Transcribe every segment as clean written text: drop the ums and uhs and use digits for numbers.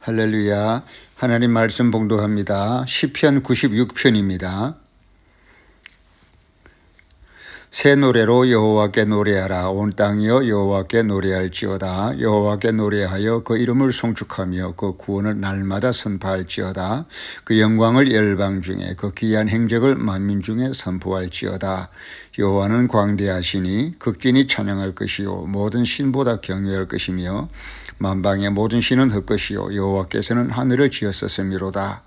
할렐루야. 하나님 말씀 봉독합니다. 시편 96편입니다. 새 노래로 여호와께 노래하라. 온 땅이여 여호와께 노래할지어다. 여호와께 노래하여 그 이름을 송축하며 그 구원을 날마다 선포할지어다. 그 영광을 열방 중에 그 귀한 행적을 만민 중에 선포할지어다. 여호와는 광대하시니 극진히 찬양할 것이요 모든 신보다 경외할 것이며 만방의 모든 신은 헛것이요 여호와께서는 하늘을 지었었음이로다.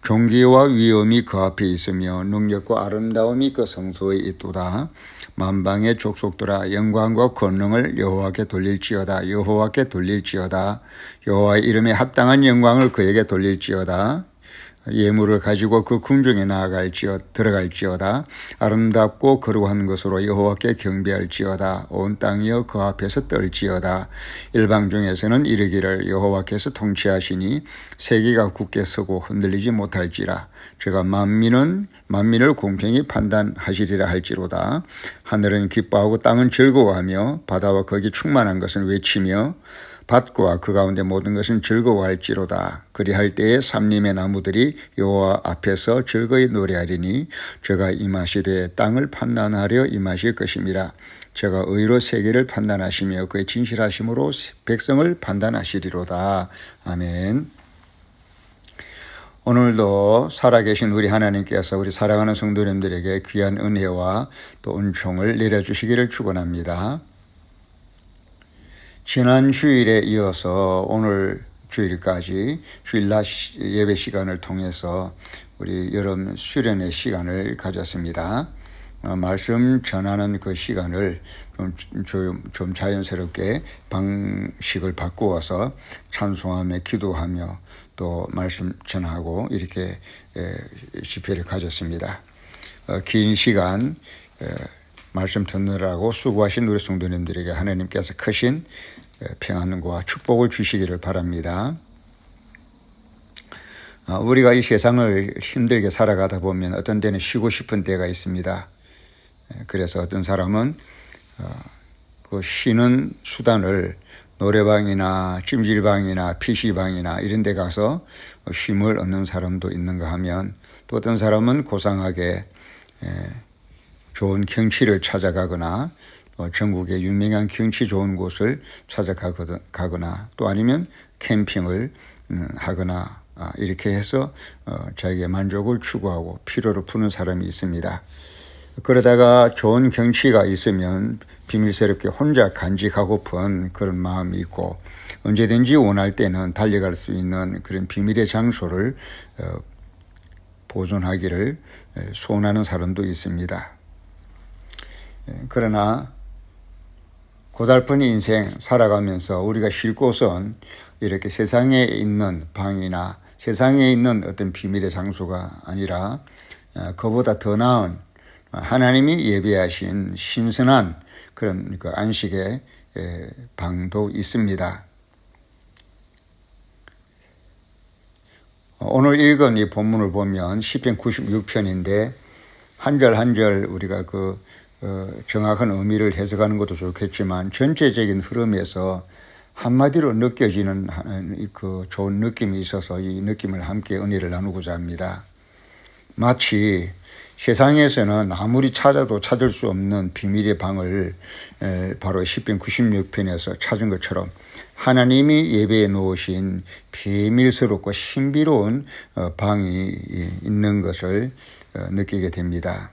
존귀와 위엄이 그 앞에 있으며 능력과 아름다움이 그 성소에 있도다. 만방의 족속들아 영광과 권능을 여호와께 돌릴지어다. 여호와께 돌릴지어다. 여호와의 이름에 합당한 영광을 그에게 돌릴지어다. 예물을 가지고 그 궁중에 들어갈지어다. 아름답고 거룩한 것으로 여호와께 경배할지어다. 온 땅이여 그 앞에서 떨지어다. 일방 중에서는 이르기를 여호와께서 통치하시니 세계가 굳게 서고 흔들리지 못할지라. 제가 만민을 공평히 판단하시리라 할지로다. 하늘은 기뻐하고 땅은 즐거워하며 바다와 거기 충만한 것은 외치며 밭과 그 가운데 모든 것은 즐거워할지로다. 그리할 때에 삼림의 나무들이 여호와 앞에서 즐거이 노래하리니 저가 임하시되 땅을 판단하려 임하실 것임이라. 저가 의로 세계를 판단하시며 그의 진실하심으로 백성을 판단하시리로다. 아멘. 오늘도 살아계신 우리 하나님께서 우리 사랑하는 성도님들에게 귀한 은혜와 또 은총을 내려주시기를 축원합니다. 지난 주일에 이어서 오늘 주일까지 주일 낮 예배 시간을 통해서 우리 여름 수련의 시간을 가졌습니다. 말씀 전하는 그 시간을 좀 자연스럽게 방식을 바꾸어서 찬송하며 기도하며 또 말씀 전하고 이렇게 집회를 가졌습니다. 긴 시간 말씀 듣느라고 수고하신 우리 성도님들에게 하나님께서 크신 평안과 축복을 주시기를 바랍니다. 우리가 이 세상을 힘들게 살아가다 보면 어떤 때는 쉬고 싶은 때가 있습니다. 그래서 어떤 사람은 그 쉬는 수단을 노래방이나 찜질방이나 PC방이나 이런 데 가서 쉼을 얻는 사람도 있는가 하면 또 어떤 사람은 고상하게 좋은 경치를 찾아가거나 전국의 유명한 경치 좋은 곳을 찾아가거나 또 아니면 캠핑을 하거나 이렇게 해서 자기의 만족을 추구하고 피로를 푸는 사람이 있습니다. 그러다가 좋은 경치가 있으면 비밀스럽게 혼자 간직하고픈 그런 마음이 있고 언제든지 원할 때는 달려갈 수 있는 그런 비밀의 장소를 보존하기를 소원하는 사람도 있습니다. 그러나 고달픈 인생 살아가면서 우리가 쉴 곳은 이렇게 세상에 있는 방이나 세상에 있는 어떤 비밀의 장소가 아니라 그보다 더 나은 하나님이 예배하신 신선한 그런 그 안식의 방도 있습니다. 오늘 읽은 이 본문을 보면 시편 96편인데 한 절 한 절 우리가 정확한 의미를 해석하는 것도 좋겠지만 전체적인 흐름에서 한마디로 느껴지는 그 좋은 느낌이 있어서 이 느낌을 함께 은혜를 나누고자 합니다. 마치 세상에서는 아무리 찾아도 찾을 수 없는 비밀의 방을 바로 시편 96편에서 찾은 것처럼 하나님이 예배해 놓으신 비밀스럽고 신비로운 방이 있는 것을 느끼게 됩니다.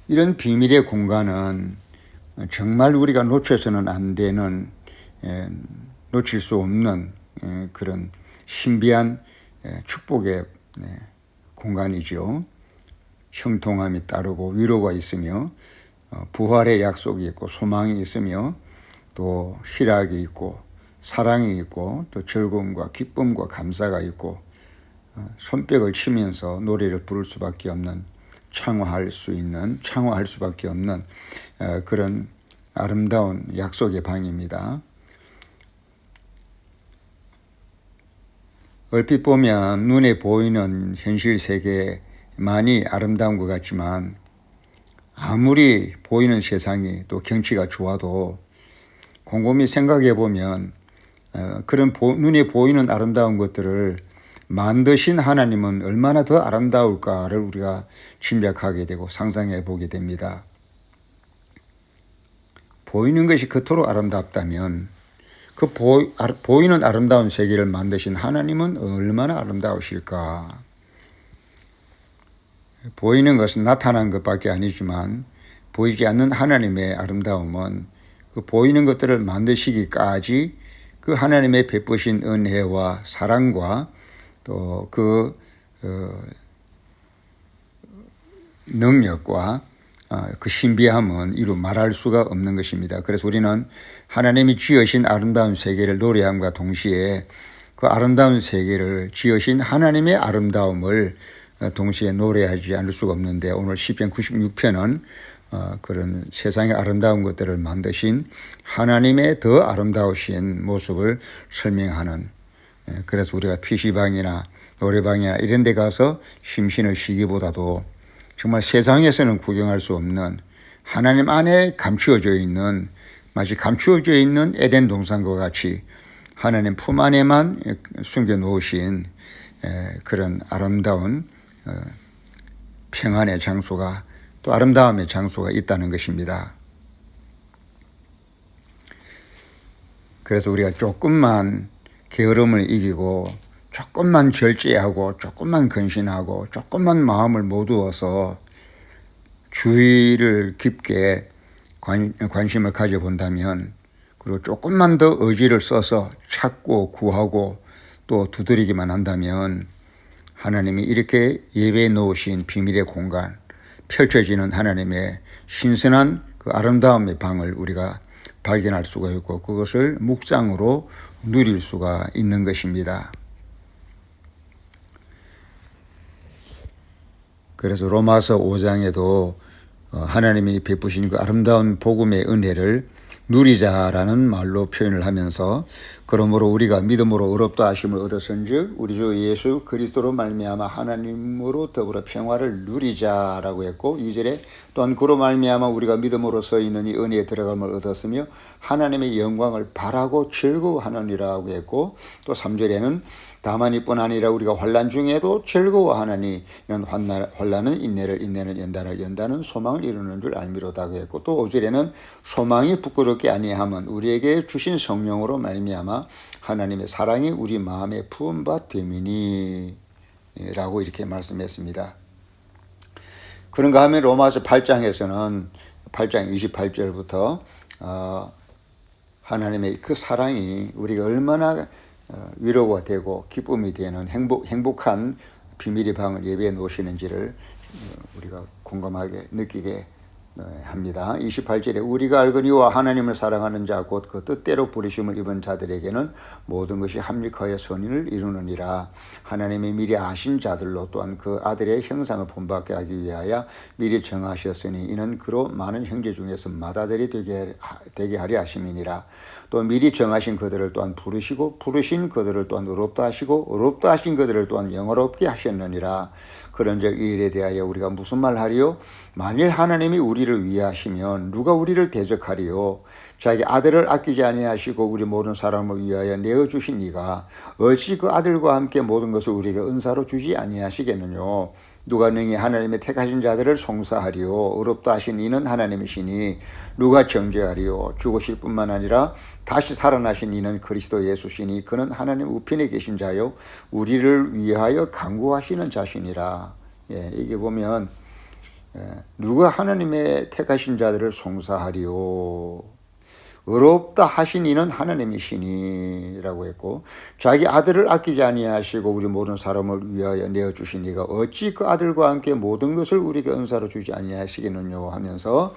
이런 비밀의 공간은 정말 우리가 놓쳐서는 안 되는 놓칠 수 없는 그런 신비한 축복의 공간이죠. 형통함이 따르고 위로가 있으며 부활의 약속이 있고 소망이 있으며 또 희락이 있고 사랑이 있고 또 즐거움과 기쁨과 감사가 있고 손뼉을 치면서 노래를 부를 수밖에 없는 창화할 수밖에 없는 그런 아름다운 약속의 방입니다. 얼핏 보면 눈에 보이는 현실 세계만이 아름다운 것 같지만 아무리 보이는 세상이 또 경치가 좋아도 곰곰이 생각해 보면 그런 눈에 보이는 아름다운 것들을 만드신 하나님은 얼마나 더 아름다울까를 우리가 짐작하게 되고 상상해 보게 됩니다. 보이는 것이 그토록 아름답다면 그 보이는 아름다운 세계를 만드신 하나님은 얼마나 아름다우실까. 보이는 것은 나타난 것밖에 아니지만 보이지 않는 하나님의 아름다움은 그 보이는 것들을 만드시기까지 그 하나님의 베푸신 은혜와 사랑과 또 그 능력과 그 신비함은 이루 말할 수가 없는 것입니다. 그래서 우리는 하나님이 지으신 아름다운 세계를 노래함과 동시에 그 아름다운 세계를 지으신 하나님의 아름다움을 동시에 노래하지 않을 수가 없는데, 오늘 시편 96편은 그런 세상의 아름다운 것들을 만드신 하나님의 더 아름다우신 모습을 설명하는, 그래서 우리가 PC방이나 노래방이나 이런 데 가서 심신을 쉬기보다도 정말 세상에서는 구경할 수 없는 하나님 안에 감추어져 있는, 마치 감추어져 있는 에덴 동산과 같이 하나님 품 안에만 숨겨 놓으신 그런 아름다운 평안의 장소가, 또 아름다움의 장소가 있다는 것입니다. 그래서 우리가 조금만 게으름을 이기고 조금만 절제하고 조금만 근신하고 조금만 마음을 모두어서 주의를 깊게 관심을 가져본다면, 그리고 조금만 더 의지를 써서 찾고 구하고 또 두드리기만 한다면 하나님이 이렇게 예배해 놓으신 비밀의 공간, 펼쳐지는 하나님의 신선한 그 아름다움의 방을 우리가 발견할 수가 있고 그것을 묵상으로 누릴 수가 있는 것입니다. 그래서 로마서 5장에도 하나님이 베푸신 그 아름다운 복음의 은혜를 누리자라는 말로 표현을 하면서, 그러므로 우리가 믿음으로 의롭다 하심을 얻었은즉 우리 주 예수 그리스도로 말미암아 하나님으로 더불어 평화를 누리자라고 했고, 2절에 또한 그로 말미암아 우리가 믿음으로써 있는 이 은혜에 들어감을 얻었으며 하나님의 영광을 바라고 즐거워하느니라고 했고, 또 3절에는 다만 이뿐 아니라 우리가 환난 중에도 즐거워하나니 이는 환난은 인내를, 인내는 연단을, 연단은 소망을 이루는 줄 알미로다고 했고, 또 5절에는 소망이 부끄럽게 아니함은 우리에게 주신 성령으로 말미암아 하나님의 사랑이 우리 마음에 부은 바 됨이니 라고 이렇게 말씀했습니다. 그런가 하면 로마서 8장에서는 8장 28절부터 하나님의 그 사랑이 우리가 얼마나 위로가 되고 기쁨이 되는 행복한 비밀의 방을 예배해 놓으시는지를 우리가 공감하게 느끼게 합니다. 28절에 우리가 알거니와 하나님을 사랑하는 자 곧 그 뜻대로 부르심을 입은 자들에게는 모든 것이 합력하여 선인을 이루느니라. 하나님이 미리 아신 자들로 또한 그 아들의 형상을 본받게 하기 위하여 미리 정하셨으니 이는 그로 많은 형제 중에서 맏아들이 되게 하려 하심이니라. 또 미리 정하신 그들을 또한 부르시고 부르신 그들을 또한 의롭다 하시고 의롭다 하신 그들을 또한 영화롭게 하셨느니라. 그런즉 이 일에 대하여 우리가 무슨 말하리요? 만일 하나님이 우리를 위하시면 누가 우리를 대적하리요? 자기 아들을 아끼지 아니하시고 우리 모든 사람을 위하여 내어주신 이가 어찌 그 아들과 함께 모든 것을 우리에게 은사로 주지 아니하시겠느뇨? 누가 능히 하나님의 택하신 자들을 송사하리요? 의롭다 하신 이는 하나님이시니 누가 정죄하리요? 죽으실 뿐만 아니라 다시 살아나신 이는 그리스도 예수시니 그는 하나님 우편에 계신 자요 우리를 위하여 간구하시는 자시니라. 이게 보면 누가 하나님의 택하신 자들을 송사하리요? 의롭다 하신 이는 하나님이시니 라고 했고, 자기 아들을 아끼지 아니하시고 우리 모든 사람을 위하여 내어주신 이가 어찌 그 아들과 함께 모든 것을 우리에게 은사로 주지 아니하시겠느냐 하면서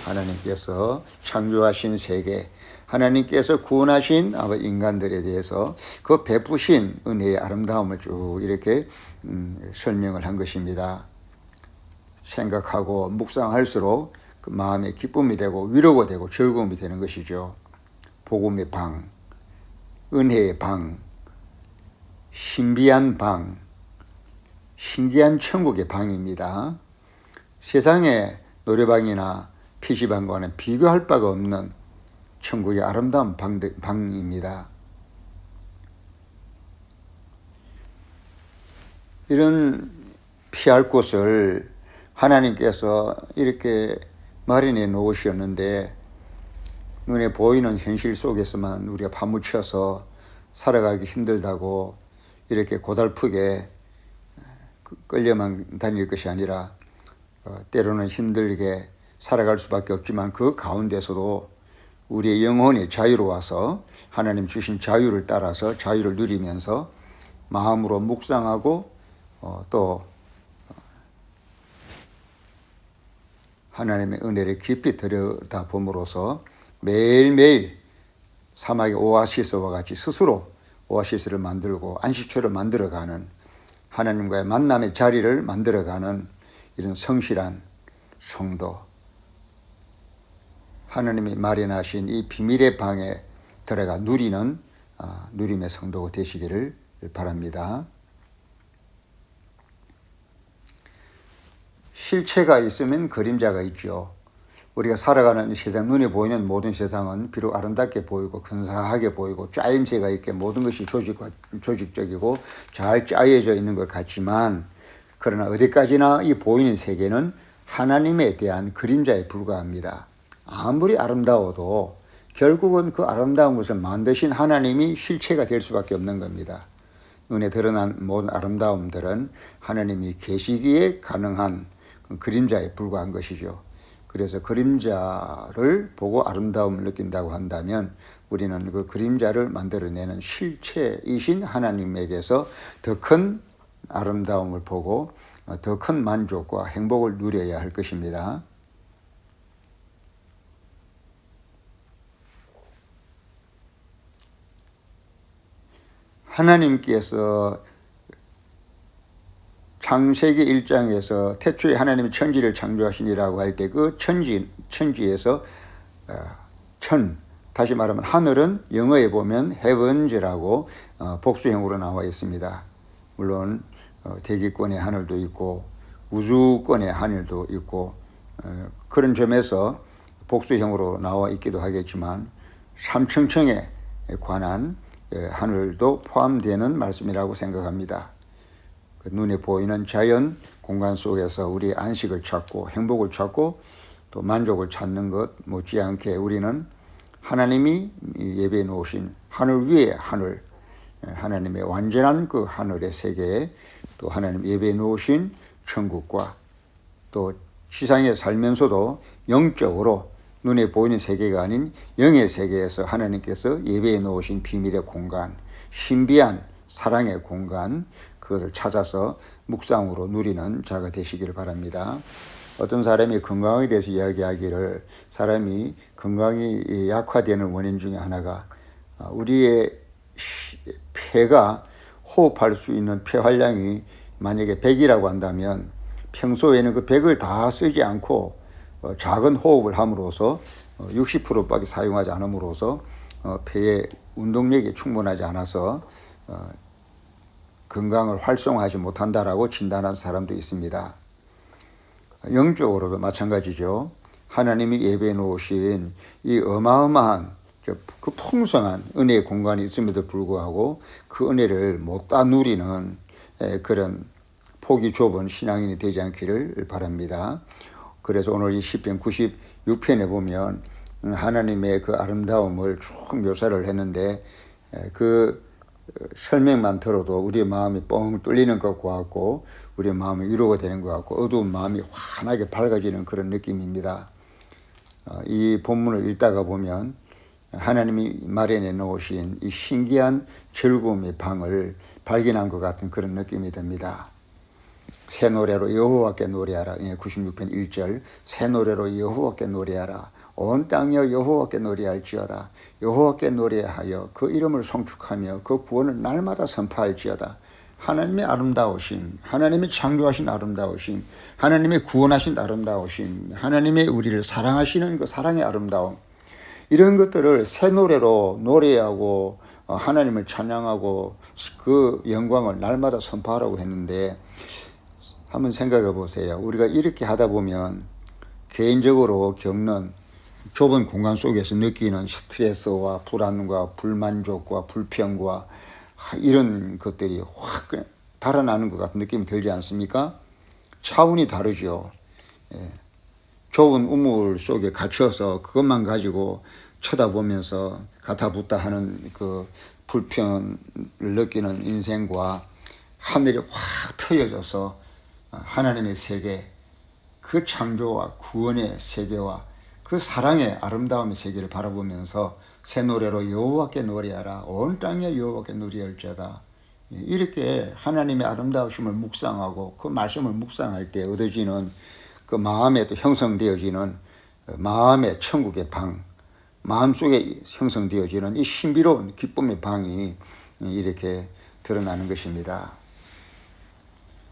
하나님께서 창조하신 세계, 하나님께서 구원하신 인간들에 대해서 그 베푸신 은혜의 아름다움을 쭉 이렇게 설명을 한 것입니다. 생각하고 묵상할수록 그 마음에 기쁨이 되고 위로가 되고 즐거움이 되는 것이죠. 복음의 방, 은혜의 방, 신비한 방, 신기한 천국의 방입니다. 세상에 노래방이나 PC방과는 비교할 바가 없는 천국의 아름다운 방입니다. 이런 피할 곳을 하나님께서 이렇게 마련해 놓으셨는데 눈에 보이는 현실 속에서만 우리가 파묻혀서 살아가기 힘들다고 이렇게 고달프게 끌려만 다닐 것이 아니라 때로는 힘들게 살아갈 수밖에 없지만 그 가운데서도 우리의 영혼이 자유로워서 하나님 주신 자유를 따라서 자유를 누리면서 마음으로 묵상하고 또 하나님의 은혜를 깊이 들여다봄으로써 매일매일 사막의 오아시스와 같이 스스로 오아시스를 만들고 안식처를 만들어가는 하나님과의 만남의 자리를 만들어가는 이런 성실한 성도, 하나님이 마련하신 이 비밀의 방에 들어가 누리는 누림의 성도가 되시기를 바랍니다. 실체가 있으면 그림자가 있죠. 우리가 살아가는 세상, 눈에 보이는 모든 세상은 비록 아름답게 보이고 근사하게 보이고 짜임새가 있게 모든 것이 조직적이고 잘 짜여져 있는 것 같지만, 그러나 어디까지나 이 보이는 세계는 하나님에 대한 그림자에 불과합니다. 아무리 아름다워도 결국은 그 아름다운 것을 만드신 하나님이 실체가 될 수밖에 없는 겁니다. 눈에 드러난 모든 아름다움들은 하나님이 계시기에 가능한 그림자에 불과한 것이죠. 그래서 그림자를 보고 아름다움을 느낀다고 한다면 우리는 그 그림자를 만들어내는 실체이신 하나님에게서 더 큰 아름다움을 보고 더 큰 만족과 행복을 누려야 할 것입니다. 하나님께서 창세기 1장에서 태초에 하나님이 천지를 창조하시니라고 할 때 그 천지에서 다시 말하면 하늘은 영어에 보면 heavens라고 복수형으로 나와 있습니다. 물론 대기권의 하늘도 있고 우주권의 하늘도 있고 그런 점에서 복수형으로 나와 있기도 하겠지만 삼층층에 관한 하늘도 포함되는 말씀이라고 생각합니다. 눈에 보이는 자연 공간 속에서 우리의 안식을 찾고 행복을 찾고 또 만족을 찾는 것 못지않게 우리는 하나님이 예배해 놓으신 하늘 위의 하늘, 하나님의 완전한 그 하늘의 세계에 또 하나님 예배해 놓으신 천국과 또 지상에 살면서도 영적으로 눈에 보이는 세계가 아닌 영의 세계에서 하나님께서 예배해 놓으신 비밀의 공간, 신비한 사랑의 공간, 그것을 찾아서 묵상으로 누리는 자가 되시기를 바랍니다. 어떤 사람이 건강에 대해서 이야기하기를 사람이 건강이 약화되는 원인 중에 하나가 우리의 폐가 호흡할 수 있는 폐활량이 만약에 100이라고 한다면 평소에는 그 100을 다 쓰지 않고 작은 호흡을 함으로써 60%밖에 사용하지 않음으로써 폐의 운동력이 충분하지 않아서 건강을 활성화하지 못한다라고 진단한 사람도 있습니다. 영적으로도 마찬가지죠. 하나님이 예배해 놓으신 이 어마어마한 그 풍성한 은혜의 공간이 있음에도 불구하고 그 은혜를 못다 누리는 그런 폭이 좁은 신앙인이 되지 않기를 바랍니다. 그래서 오늘 이 시편 96편에 보면 하나님의 그 아름다움을 쭉 묘사를 했는데 그 설명만 들어도 우리의 마음이 뻥 뚫리는 것 같고 우리의 마음이 위로가 되는 것 같고 어두운 마음이 환하게 밝아지는 그런 느낌입니다. 이 본문을 읽다가 보면 하나님이 마련해 놓으신 이 신기한 즐거움의 방을 발견한 것 같은 그런 느낌이 듭니다. 새 노래로 여호와께 노래하라. 96편 1절 새 노래로 여호와께 노래하라. 온 땅이여 여호와께 노래할지어다. 여호와께 노래하여 그 이름을 송축하며 그 구원을 날마다 선포할지어다. 하나님의 아름다우심, 하나님의 창조하신 아름다우심, 하나님의 구원하신 아름다우심, 하나님의 우리를 사랑하시는 그 사랑의 아름다움, 이런 것들을 새 노래로 노래하고 하나님을 찬양하고 그 영광을 날마다 선포하라고 했는데 한번 생각해 보세요. 우리가 이렇게 하다 보면 개인적으로 겪는 좁은 공간 속에서 느끼는 스트레스와 불안과 불만족과 불평과 이런 것들이 확 달아나는 것 같은 느낌이 들지 않습니까? 차원이 다르죠. 예. 좁은 우물 속에 갇혀서 그것만 가지고 쳐다보면서 가타부타 하는 그 불편을 느끼는 인생과 하늘이 확 트여져서 하나님의 세계, 그 창조와 구원의 세계와 그 사랑의 아름다움의 세계를 바라보면서 새 노래로 여호와께 노래하라. 온 땅에 여호와께 노래할지어다. 이렇게 하나님의 아름다우심을 묵상하고 그 말씀을 묵상할 때 얻어지는 그 마음에 또 형성되어지는 마음의 천국의 방, 마음속에 형성되어지는 이 신비로운 기쁨의 방이 이렇게 드러나는 것입니다.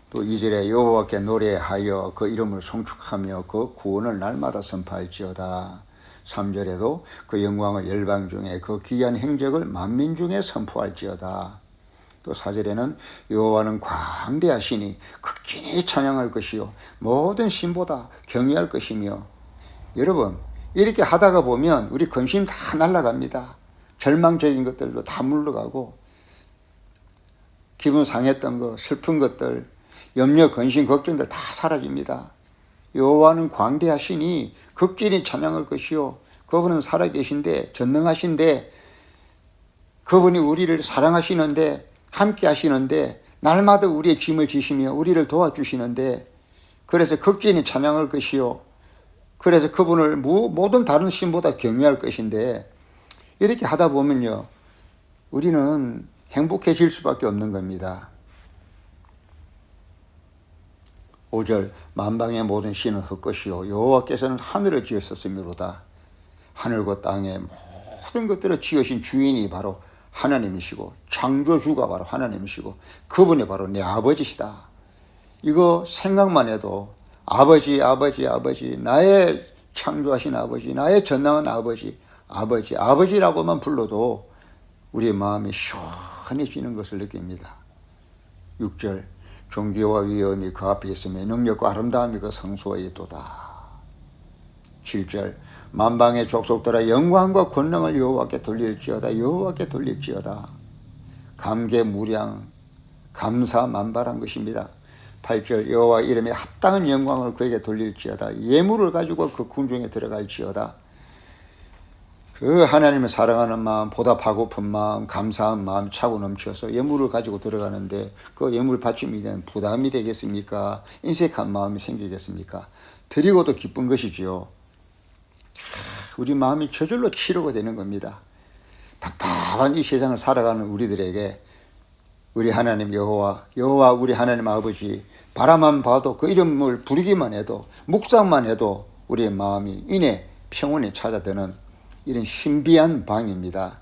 또 2절에 여호와께 노래하여 그 이름을 송축하며 그 구원을 날마다 선포할지어다. 3절에도 그 영광을 열방 중에 그 귀한 행적을 만민 중에 선포할지어다. 또 4절에는 여호와는 광대하시니 극진히 찬양할 것이요 모든 신보다 경외할 것이며. 여러분, 이렇게 하다가 보면 우리 근심 다 날아갑니다. 절망적인 것들도 다 물러가고 기분 상했던 거, 슬픈 것들, 염려, 근심, 걱정들 다 사라집니다. 여호와는 광대하시니 극진히 찬양할 것이요 그분은 살아계신데 전능하신데 그분이 우리를 사랑하시는데 함께 하시는데 날마다 우리의 짐을 지시며 우리를 도와주시는데 그래서 극진히 찬양할 것이요 그래서 그분을 모든 다른 신보다 경외할 것인데 이렇게 하다 보면요 우리는 행복해질 수밖에 없는 겁니다. 5절 만방의 모든 신은 헛것이요 여호와께서는 하늘을 지으셨으므로다. 하늘과 땅의 모든 것들을 지으신 주인이 바로 하나님이시고 창조주가 바로 하나님이시고 그분이 바로 내 아버지시다. 이거 생각만 해도 아버지 나의 창조하신 아버지, 나의 전능한 아버지라고만 불러도 우리의 마음이 시원해지는 것을 느낍니다. 6절 존귀와 위엄이 그 앞에 있으며 능력과 아름다움이 그 성소에 있도다. 7절 만방의 족속들아 영광과 권능을 여호와께 돌릴지어다. 여호와께 돌릴지어다. 감개무량 감사 만발한 것입니다. 8절 여호와 이름에 합당한 영광을 그에게 돌릴지어다. 예물을 가지고 그 궁중에 들어갈지어다. 그 하나님을 사랑하는 마음, 보답하고픈 마음, 감사한 마음 차고 넘쳐서 예물을 가지고 들어가는데 그 예물 바침이 되는 부담이 되겠습니까? 인색한 마음이 생기겠습니까? 드리고도 기쁜 것이지요. 우리 마음이 저절로 치료가 되는 겁니다. 답답한 이 세상을 살아가는 우리들에게 우리 하나님 여호와 우리 하나님 아버지 바라만 봐도 그 이름을 부르기만 해도 묵상만 해도 우리의 마음이 이내 평온에 찾아드는 이런 신비한 방입니다.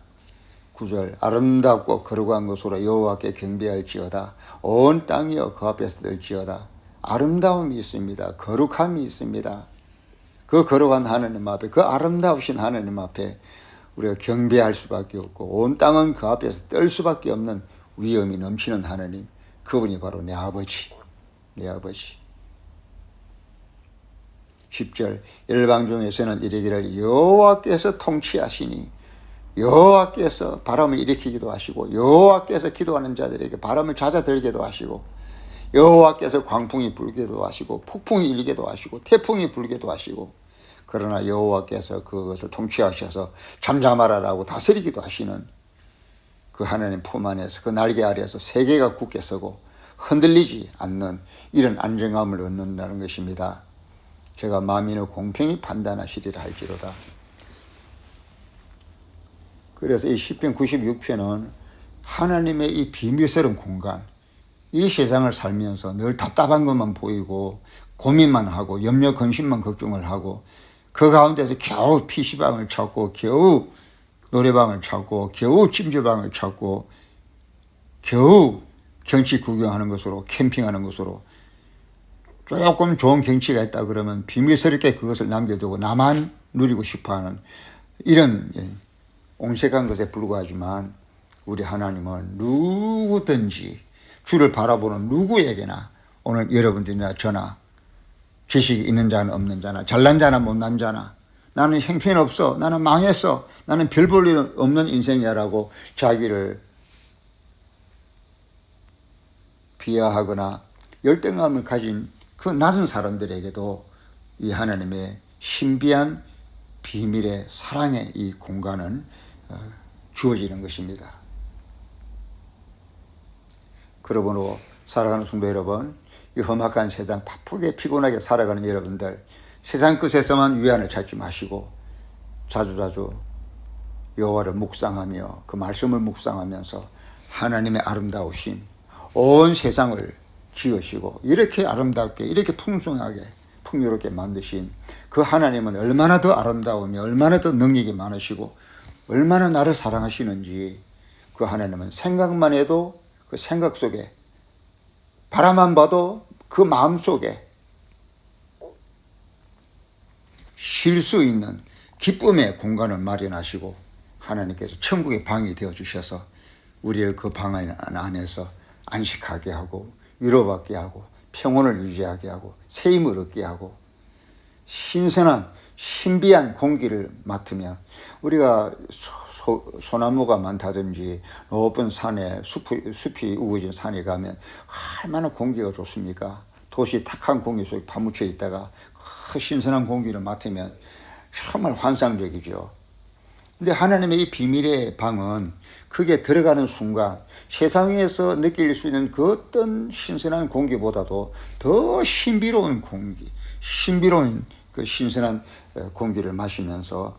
9절 아름답고 거룩한 것으로 여호와께 경배할지어다. 온 땅이여 그 앞에서 들지어다. 아름다움이 있습니다. 거룩함이 있습니다. 그 거룩한 하나님 앞에 그 아름다우신 하나님 앞에 우리가 경배할 수밖에 없고 온 땅은 그 앞에서 떨 수밖에 없는 위엄이 넘치는 하나님 그분이 바로 내 아버지 10절 열방 중에서는 이르기를 여호와께서 통치하시니 여호와께서 바람을 일으키기도 하시고 여호와께서 기도하는 자들에게 바람을 잦아들게도 하시고 여호와께서 광풍이 불게도 하시고 폭풍이 일게도 하시고 태풍이 불게도 하시고 그러나 여호와께서 그것을 통치하셔서 잠잠하라라고 다스리기도 하시는 그 하나님 품 안에서 그 날개 아래에서 세계가 굳게 서고 흔들리지 않는 이런 안정감을 얻는다는 것입니다. 제가 만민을 공평히 판단하시리라 할지로다. 그래서 이 시편 96편은 하나님의 이 비밀스러운 공간, 이 세상을 살면서 늘 답답한 것만 보이고 고민만 하고 염려 근심만 걱정을 하고 그 가운데서 겨우 PC방을 찾고 겨우 노래방을 찾고 겨우 찜질방을 찾고 겨우 경치 구경하는 것으로 캠핑하는 것으로 조금 좋은 경치가 있다 그러면 비밀스럽게 그것을 남겨두고 나만 누리고 싶어하는 이런 옹색한 것에 불과하지만 우리 하나님은 누구든지 주를 바라보는 누구에게나 오늘 여러분들이나 저나 지식이 있는 자는 없는 자나, 잘난 자나 못난 자나, 나는 형편없어, 나는 망했어, 나는 별 볼 일 없는 인생이야라고 자기를 비하하거나 열등감을 가진 그 낮은 사람들에게도 이 하나님의 신비한 비밀의 사랑의 이 공간은 주어지는 것입니다. 그러므로 살아가는 성도 여러분, 이 험악한 세상 바쁘게 피곤하게 살아가는 여러분들, 세상 끝에서만 위안을 찾지 마시고 자주자주 여호와를 묵상하며 그 말씀을 묵상하면서 하나님의 아름다우심, 온 세상을 지으시고 이렇게 아름답게 이렇게 풍성하게 풍요롭게 만드신 그 하나님은 얼마나 더 아름다우며 얼마나 더 능력이 많으시고 얼마나 나를 사랑하시는지, 그 하나님은 생각만 해도 그 생각 속에, 바라만 봐도 그 마음 속에 쉴 수 있는 기쁨의 공간을 마련하시고 하나님께서 천국의 방이 되어 주셔서 우리를 그 방 안에서 안식하게 하고 위로받게 하고 평온을 유지하게 하고 새 힘을 얻게 하고 신선한 신비한 공기를 맡으며, 우리가 소나무가 많다든지 높은 산에 숲이 우거진 산에 가면 얼마나 공기가 좋습니까? 도시 탁한 공기 속에 파묻혀 있다가 그 신선한 공기를 맡으면 정말 환상적이죠. 근데 하나님의 이 비밀의 방은 그게 들어가는 순간 세상에서 느낄 수 있는 그 어떤 신선한 공기보다도 더 신비로운 공기, 신비로운 그 신선한 공기를 마시면서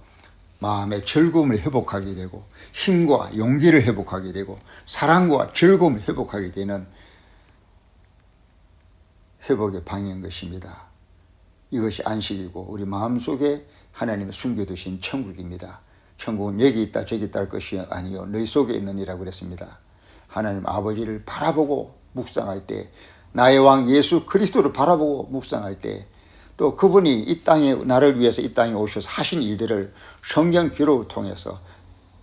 마음의 즐거움을 회복하게 되고 힘과 용기를 회복하게 되고 사랑과 즐거움을 회복하게 되는 회복의 방인 것입니다. 이것이 안식이고 우리 마음속에 하나님이 숨겨두신 천국입니다. 천국은 여기 있다 저기 있다 할 것이 아니요 너희 속에 있느니라고 그랬습니다. 하나님 아버지를 바라보고 묵상할 때, 나의 왕 예수 그리스도를 바라보고 묵상할 때, 또 그분이 이 땅에 나를 위해서 이 땅에 오셔서 하신 일들을 성경 기록을 통해서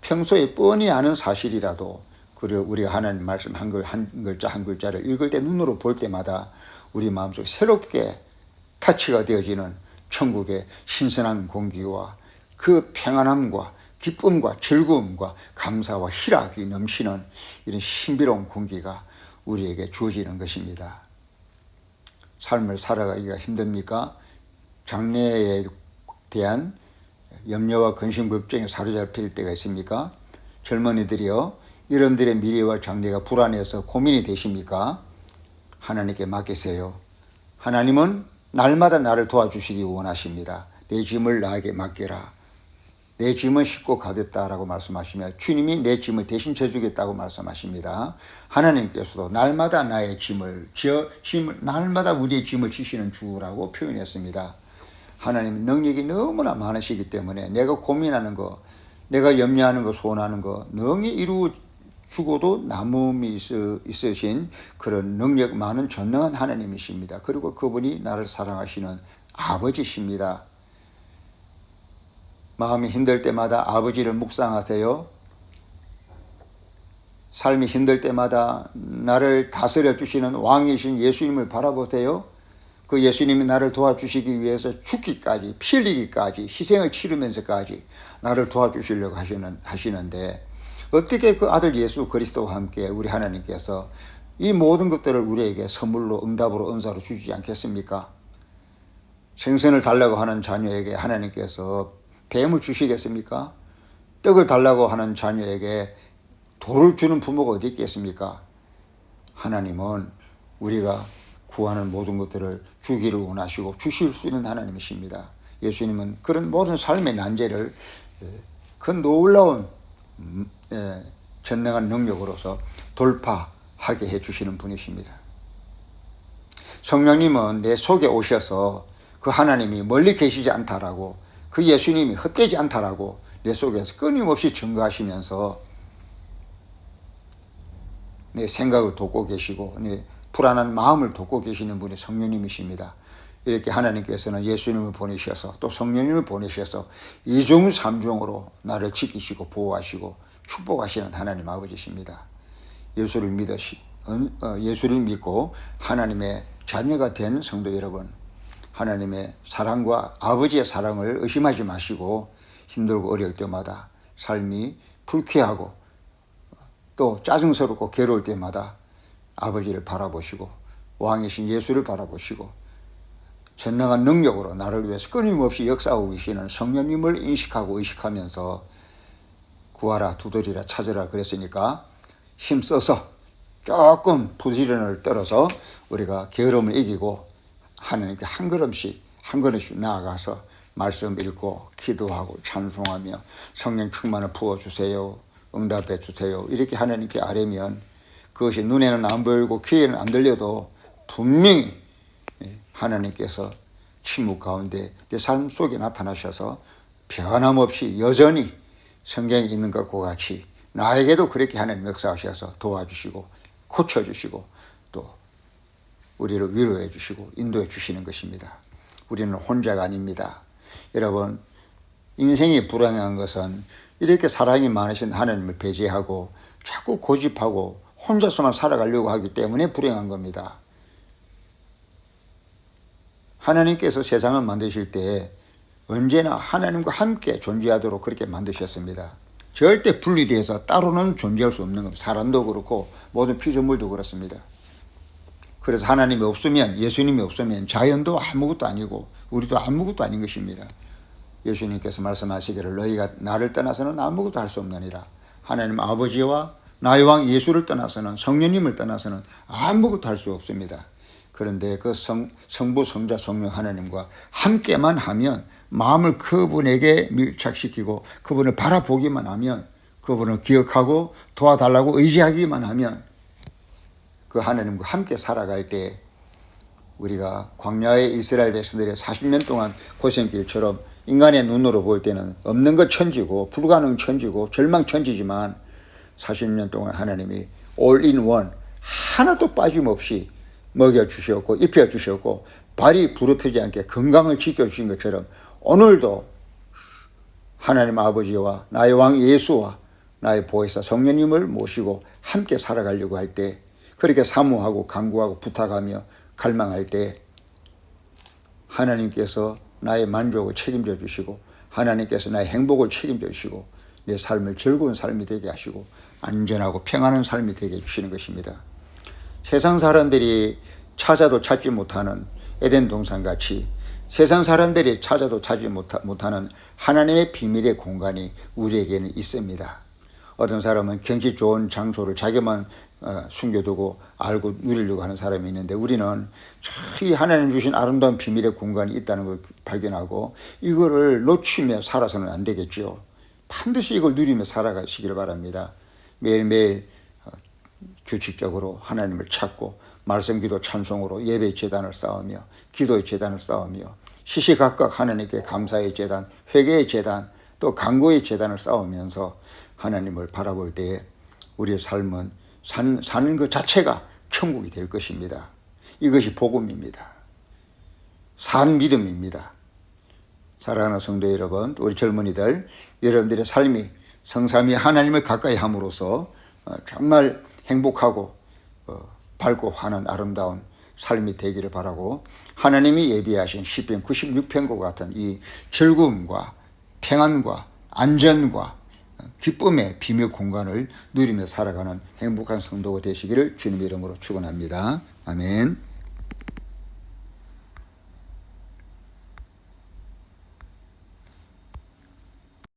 평소에 뻔히 아는 사실이라도 그리고 우리가 하나님 말씀 한 글자 한 글자를 읽을 때 눈으로 볼 때마다 우리 마음속에 새롭게 타치가 되어지는 천국의 신선한 공기와 그 평안함과 기쁨과 즐거움과 감사와 희락이 넘치는 이런 신비로운 공기가 우리에게 주어지는 것입니다. 삶을 살아가기가 힘듭니까? 장래에 대한 염려와 근심, 걱정에 사로잡힐 때가 있습니까? 젊은이들이요, 여러분들의 미래와 장래가 불안해서 고민이 되십니까? 하나님께 맡기세요. 하나님은 날마다 나를 도와주시기 원하십니다. 내 짐을 나에게 맡겨라. 내 짐은 쉽고 가볍다라고 말씀하시며 주님이 내 짐을 대신 져주겠다고 말씀하십니다. 하나님께서도 날마다 나의 날마다 우리의 짐을 지시는 주라고 표현했습니다. 하나님은 능력이 너무나 많으시기 때문에 내가 고민하는 거, 내가 염려하는 거, 소원하는 거 능히 이루어 주고도 남음이 있으신 그런 능력 많은 전능한 하나님이십니다. 그리고 그분이 나를 사랑하시는 아버지십니다. 마음이 힘들 때마다 아버지를 묵상하세요. 삶이 힘들 때마다 나를 다스려 주시는 왕이신 예수님을 바라보세요. 그 예수님이 나를 도와주시기 위해서 죽기까지, 피 흘리기까지, 희생을 치르면서까지 나를 도와주시려고 하시는데, 어떻게 그 아들 예수 그리스도와 함께 우리 하나님께서 이 모든 것들을 우리에게 선물로, 응답으로, 은사로 주시지 않겠습니까? 생선을 달라고 하는 자녀에게 하나님께서 뱀을 주시겠습니까? 떡을 달라고 하는 자녀에게 돌을 주는 부모가 어디 있겠습니까? 하나님은 우리가 구하는 모든 것들을 주기를 원하시고 주실 수 있는 하나님이십니다. 예수님은 그런 모든 삶의 난제를 그 놀라운 전능한 능력으로서 돌파하게 해주시는 분이십니다. 성령님은 내 속에 오셔서 그 하나님이 멀리 계시지 않다라고, 그 예수님이 헛되지 않다라고 내 속에서 끊임없이 증거하시면서 내 생각을 돕고 계시고 내 불안한 마음을 돕고 계시는 분이 성령님이십니다. 이렇게 하나님께서는 예수님을 보내셔서 또 성령님을 보내셔서 이중 삼중으로 나를 지키시고 보호하시고 축복하시는 하나님 아버지십니다. 예수를 믿고 하나님의 자녀가 된 성도 여러분, 하나님의 사랑과 아버지의 사랑을 의심하지 마시고 힘들고 어려울 때마다 삶이 불쾌하고 또 짜증스럽고 괴로울 때마다 아버지를 바라보시고 왕이신 예수를 바라보시고 전능한 능력으로 나를 위해서 끊임없이 역사하고 계시는 성령님을 인식하고 의식하면서 구하라 두드리라 찾으라 그랬으니까 힘써서 조금 부지런을 떨어서 우리가 게으름을 이기고 하나님께 한 걸음씩 나아가서 말씀 읽고 기도하고 찬송하며 성령 충만을 부어주세요. 응답해 주세요. 이렇게 하나님께 아뢰면 그것이 눈에는 안 보이고 귀에는 안 들려도 분명히 하나님께서 침묵 가운데 내 삶 속에 나타나셔서 변함없이 여전히 성경에 있는 것과 같이 나에게도 그렇게 하나님 역사하셔서 도와주시고 고쳐주시고 또 우리를 위로해 주시고 인도해 주시는 것입니다. 우리는 혼자가 아닙니다. 여러분, 인생이 불행한 것은 이렇게 사랑이 많으신 하나님을 배제하고 자꾸 고집하고 혼자서만 살아가려고 하기 때문에 불행한 겁니다. 하나님께서 세상을 만드실 때 언제나 하나님과 함께 존재하도록 그렇게 만드셨습니다. 절대 분리돼서 따로는 존재할 수 없는 겁니다. 사람도 그렇고 모든 피조물도 그렇습니다. 그래서 하나님이 없으면, 예수님이 없으면 자연도 아무것도 아니고 우리도 아무것도 아닌 것입니다. 예수님께서 말씀하시기를 너희가 나를 떠나서는 아무것도 할 수 없느니라. 하나님 아버지와 나의 왕 예수를 떠나서는, 성령님을 떠나서는 아무것도 할 수 없습니다. 그런데 그 성부, 성자, 성령 하나님과 함께만 하면, 마음을 그분에게 밀착시키고 그분을 바라보기만 하면, 그분을 기억하고 도와달라고 의지하기만 하면 그 하나님과 함께 살아갈 때 우리가 광야의 이스라엘 백성들의 40년 동안 고생길처럼 인간의 눈으로 볼 때는 없는 것 천지고 불가능 천지고 절망 천지지만 40년 동안 하나님이 올 인 원 하나도 빠짐없이 먹여주셨고 입혀주셨고 발이 부르트지 않게 건강을 지켜주신 것처럼 오늘도 하나님 아버지와 나의 왕 예수와 나의 보혜사 성령님을 모시고 함께 살아가려고 할 때, 그렇게 사모하고 간구하고 부탁하며 갈망할 때 하나님께서 나의 만족을 책임져 주시고 하나님께서 나의 행복을 책임져 주시고 내 삶을 즐거운 삶이 되게 하시고 안전하고 평안한 삶이 되게 해주시는 것입니다. 세상 사람들이 찾아도 찾지 못하는 에덴 동산같이 세상 사람들이 찾아도 찾지 못하는 하나님의 비밀의 공간이 우리에게는 있습니다. 어떤 사람은 경치 좋은 장소를 자기만 숨겨두고 알고 누리려고 하는 사람이 있는데, 우리는 이 하나님 주신 아름다운 비밀의 공간이 있다는 걸 발견하고 이거를 놓치며 살아서는 안 되겠죠. 반드시 이걸 누리며 살아가시기를 바랍니다. 매일매일 규칙적으로 하나님을 찾고 말씀, 기도, 찬송으로 예배의 제단을 쌓으며 기도의 제단을 쌓으며 시시각각 하나님께 감사의 제단, 회개의 제단, 또 간구의 제단을 쌓으면서 하나님을 바라볼 때에 우리의 삶은 사는 것 자체가 천국이 될 것입니다. 이것이 복음입니다. 산 믿음입니다. 사랑하는 성도 여러분, 우리 젊은이들, 여러분들의 삶이 성삼위 하나님을 가까이 함으로써 정말 행복하고 밝고 환한 아름다운 삶이 되기를 바라고, 하나님이 예비하신 시편 96편과 같은 이 즐거움과 평안과 안전과 기쁨의 비밀 공간을 누리며 살아가는 행복한 성도가 되시기를 주님의 이름으로 축원합니다. 아멘.